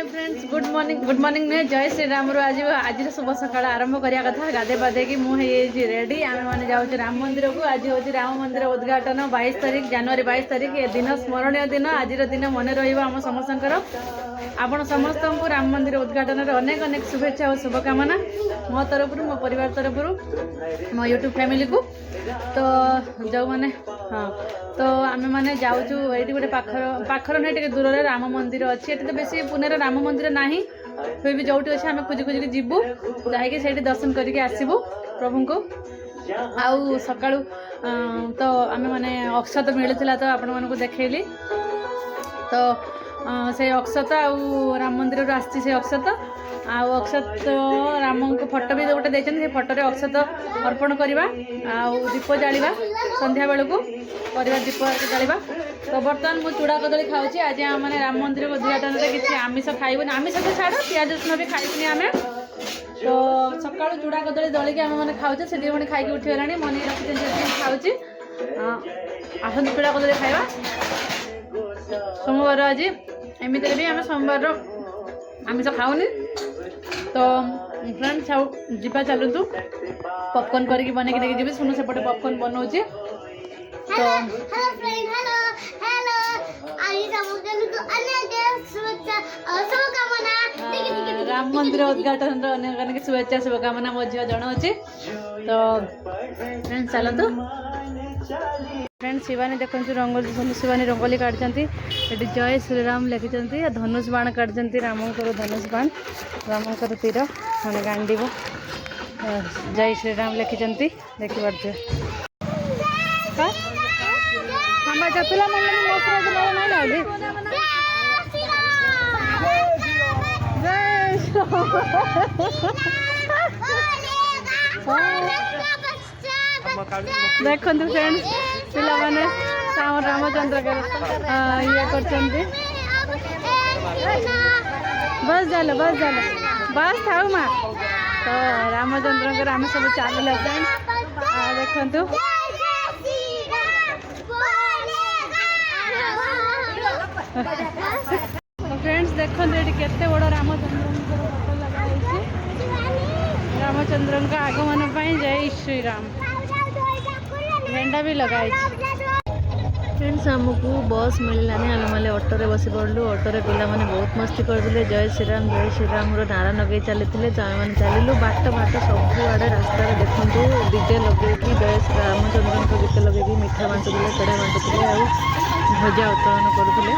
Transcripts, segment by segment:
Hi friends good morning ने जय श्री राम आज आज शुभ सकाल आरंभ करिया कथा गाधे पाधे कि मुझे रेडी आम मैंने जाऊँ राम मंदिर को। आज हूँ राम मंदिर उद्घाटन 22 तारीख जनवरी 22 तारीख ए दिन स्मरणीय दिन आज दिन मन रम समस्तर आपण समस्त को राम मंदिर उद्घाटन अनेक अनेक शुभेच्छा और शुभकामना मो तरफ मो परिवार तरफ मो यूट्यूब फैमिली को। तो जो मैंने हाँ तो आम मैंने जाऊँ ये गोटे पाखर नहीं दूर राम मंदिर अच्छी तो बेसी पुणे राम मंदिर ना फिर भी जोटी अच्छे आम खोजी खोजिक जीवु जा दर्शन करके आसबू प्रभु को। आउ सका तो आम मैंने अक्षत मिलूला तो आपण मानक देखली तो से अक्षत आउ राम मंदिर आसी से अक्षत अक्षत राम को फोटो भी गोटे देखते फोटो अक्षत अर्पण करवा दीप जालिबा संध्या बेलू को दीप जालिबा। तो बर्तमान मुझे चूड़ा कदली खाऊँ आज मैंने राम मंदिर उद्घाटन किसी आमिष खाइबन आमिष तो छाड़ पियाज रसुण भी खाइबनी आम। तो सका चूड़ा कदली दलिक आम मैंने खाऊे से दी खाई उठीगला मन रखी खाऊँ आसत चूड़ा कदली खाइबा सोमवार आज एमती भी आम सोमवार आमिष खाऊनी। तो फ्रेंड्स आउ जीवा चलतु पॉपकॉर्न करके बनैकी देखी जी सुनु सेपटे पॉपकॉर्न बनाऊँ। तो राम मंदिर उद्घाटन अनेक अनेक शुभेच्छा शुभकामना मो झील जनाऊँगी। तो फ्रेंड्स चलतु फ्रेंड्स शिवानी देखो रंगोली शिवानी रंगोली काढ़ी ये जय श्रीराम लिखिं धनुष बाण काढ़ी रामकर धनुष बाण रामकर तीर मैंने गांडी जय श्रीराम लिखिं देखिए पिला देखो फ्रेंड्स पिला माने रामचंद्र ये कर बस जाल बस थाऊ माँ। तो रामचंद्र आम सब चल देखु तो फ्रेंड्स देखो ये केते बड़ रामचंद्र फोटो लगा रामचंद्र आगमन पर जय श्री राम झंडा भी लगाई। फ्रेंड्स आमको बस मिललानी आम मैंने ऑटो बस पड़लु ऑटो पे मैंने बहुत मस्ती करते जय श्रीराम नारा लगे चली तो आम मैंने चलू बाट सब आड़े रास्ता देखु डीजे लगे जय श्री रामचंद्र गीत लगे मिठा बांटुले पेड़ा बांटुले आ भजा उत्तोलन करुले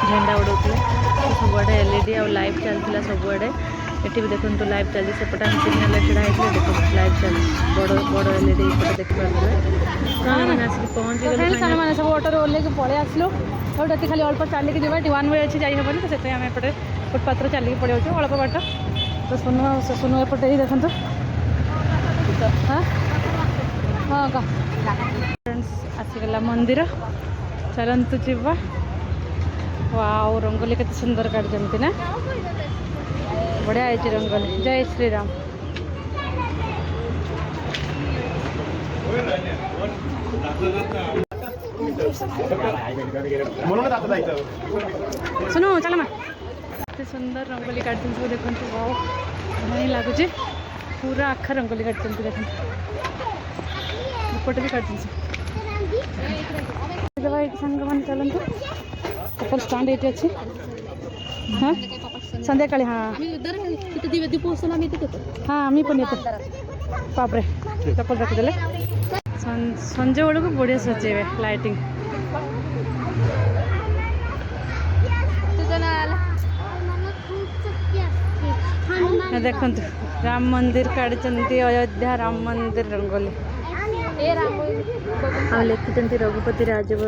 झंडा उड़ाते सबुआड़े एलईडी आ लाइव चलता सबुआड़े ये भी देखो लाइव चलती सेपटे हम सिग्नल छड़ा होते देखो लाइव चलती बड़ बड़ एलईडी ये देखिए मैंने आसिक पहुँची गए मैंने सब ऑटो ओल्ल पलि आसलु और ये खाली अल्प चलिक जावा वन वे अच्छी जाइबनी तो से आम एपटे फुटपाथ चलिक पड़े अल्प बाट। तो सुनु एपटे ही देखो हाँ हाँ फ्रेंड्स आसीगला मंदिर चलतु जीवा। वाओ रंगोली केते सुंदर काढ़ी ना बढ़िया है रंगोली जय श्री राम। सुनो चल माँ सुंदर रंगोली काढ़ी सब देखो बहुत लगुच पूरा आखा रंगोली काढ़ी देखो दुपट भी काढ़ी सांग मान चलते कपल स्टाड ये अच्छी हाँ संध्या काली हाँ हाँ मी पण येते बापरे चप्पल रखीदे संजे बेलू बढ़िया सजेबे लाइटिंग देखु राम मंदिर काढ़ी अयोध्या राम मंदिर रंगोली आ लिखिं रघुपति राघव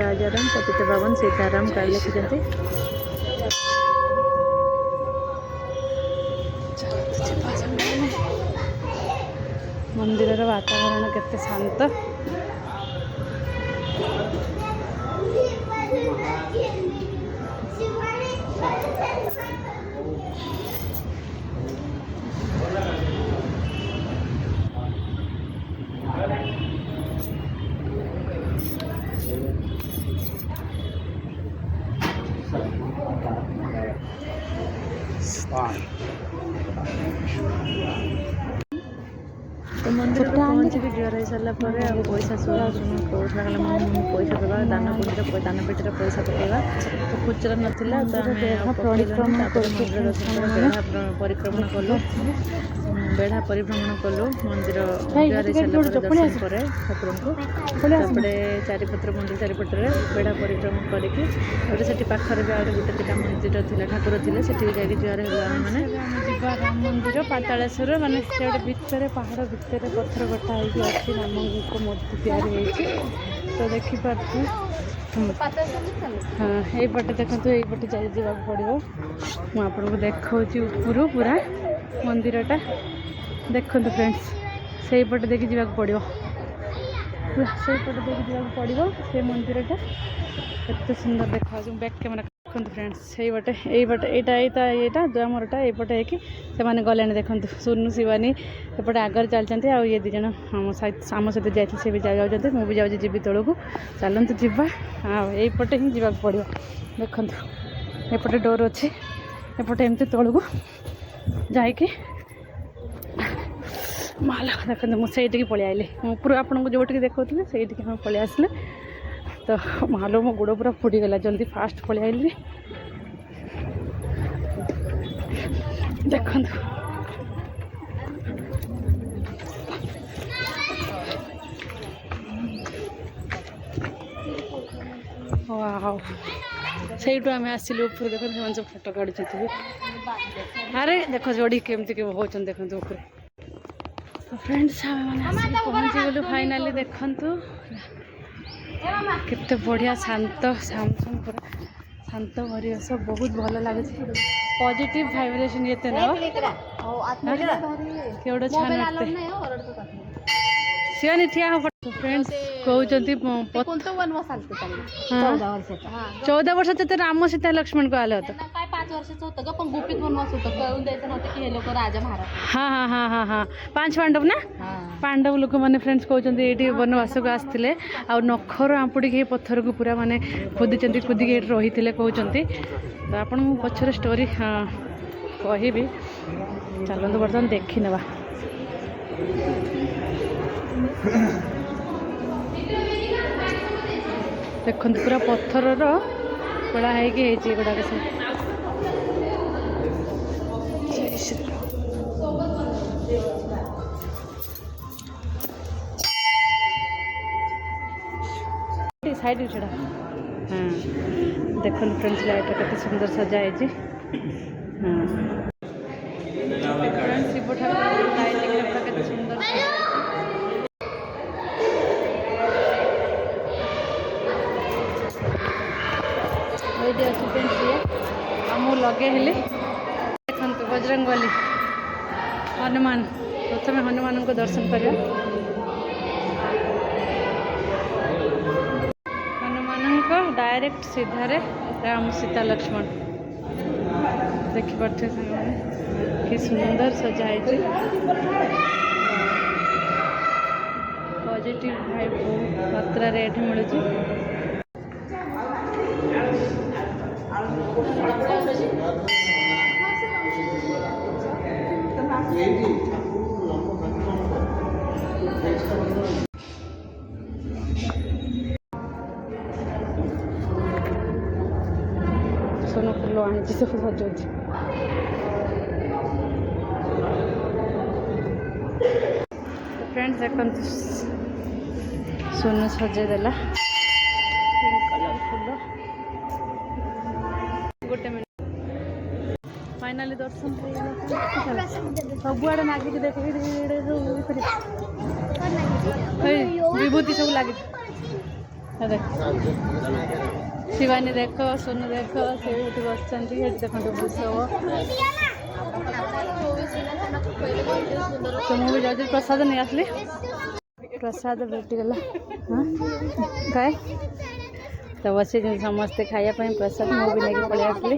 राजाराम पतित पावन सीताराम का लिखिं। मंदिर वातावरण केते शांत तो मंदिर को पहुँच के जुआर हो सारा पर पैसा कौन कहला मैं पैसा देवा दान पुण्य दान पेटी पैसा पकेगा तो खुचरा नाला तो परिक्रमण कलु बेढ़ा परिभ्रमण कलु मंदिर जुआर हो सारा दर्शन पर ठाकुर को चारिपत्र मंदिर चारिपटे बेढ़ा परिभ्रमण करके से पाखर भी आगे गोटे दुटा मंदिर थी ठाकुर थे से जुआर मैंने राम मंदिर पातालेश्वर माने भितर पहाड़ भितर पत्थर कटा होगी अच्छी राम को मूर्ति तैयारी तो देखिपे हाँ यपटे देखो यपटे जावा पड़ो मुझे आपको देखा ऊपर पूरा मंदिरटा देखो फ्रेंड्स से पटे देखी जावाक पड़ो से पटे देखी जावाक पड़ो से मंदिरटा एत सुंदर देखा बैक कैमेरा देखो फ्रेंड्स से बटे यहाँ यहाँ दुआमरटा यपटे है कि से गले देखो सुनु शिवानी एपटे आगर चलते आ ये दिज आम सहित जाते सी भी जाते मुझे जाऊँगी जी तौक चलतु जावा यपटे ही जावाक पड़ो देखो एपटे डोर अच्छे एपटे एमती तौक जाकि माल देखो मुझे पलि आइली ऊपर आपको जोटिक देखते से हम पलि आसले तो मालो मो गोड़ पूरा फुटीगला जल्दी फास्ट पलि आइली देखो वाओ से आम आसिलु ऊपर देखो सब फोटो काढ़ी अरे देखो जोड़ी केमती के हो देखो ऊपर तो फ्रेंड्स पहुँची गलु फाइनाली देखु केते बढ़िया शांत सामसुम पूरा शांत परिवेश बहुत भल लगे पॉजिटिव वाइब्रेशन ये केवड़ा छान शिवानी ठिया हो फ्रेंड्स कहते 14 वर्ष ते राम सीता लक्ष्मण को आलं होतं 5 वर्षाचं होतं ग पण गुपित वनवास होतं कळून द्यायचं नव्हतं की हे लोक राजा महाराज हाँ हाँ हाँ हाँ हाँ 5 पांडव ना पांडव लोक मैंने फ्रेंड्स कहते ये वनवास को आसते आ नखर आंपुड़ी पत्थर को पूरा माने खोदी खोदिक ये रही थे कहते तो आपन पछर स्टोरी हाँ कहि चलते बर्तमान देखी नवा देखो पूरा पत्थर कड़ा है गुड़ाक सब साइड छड़ा हाँ देखो फ्रेंड्स लाइट केते सुंदर सजा है हाँ फ्रेंड्स शिव ठाकुर लाइटिंग केते सुंदर ये अच्छी फ्रेंड्स ये आम लगे हेले देखो बजरंगबली हनुमान प्रथम हनुमान को दर्शन करिया हनुमान को डायरेक्ट सीधारे राम सीता लक्ष्मण देखिपे कि सुंदर सजाई पॉजिटिव वाइब बहुत मात्रा रे मिलूँ सोना फुल आनी सब सजा फ्रेंड्स देखो सोना सजेदेला पिंक कलर फुल गोटे मिनट फाइनाली दर्शन सबुआड़े मागिक देख विभूति सब लगे देख शिवानी देख सोनू देख से बस देखो वृषभ तो मुझे जाऊँ प्रसाद नहीं आसली प्रसाद भेटीगला हाँ काय तो बस समस्ते खायापी प्रसाद मुझे नहीं पलि आसली।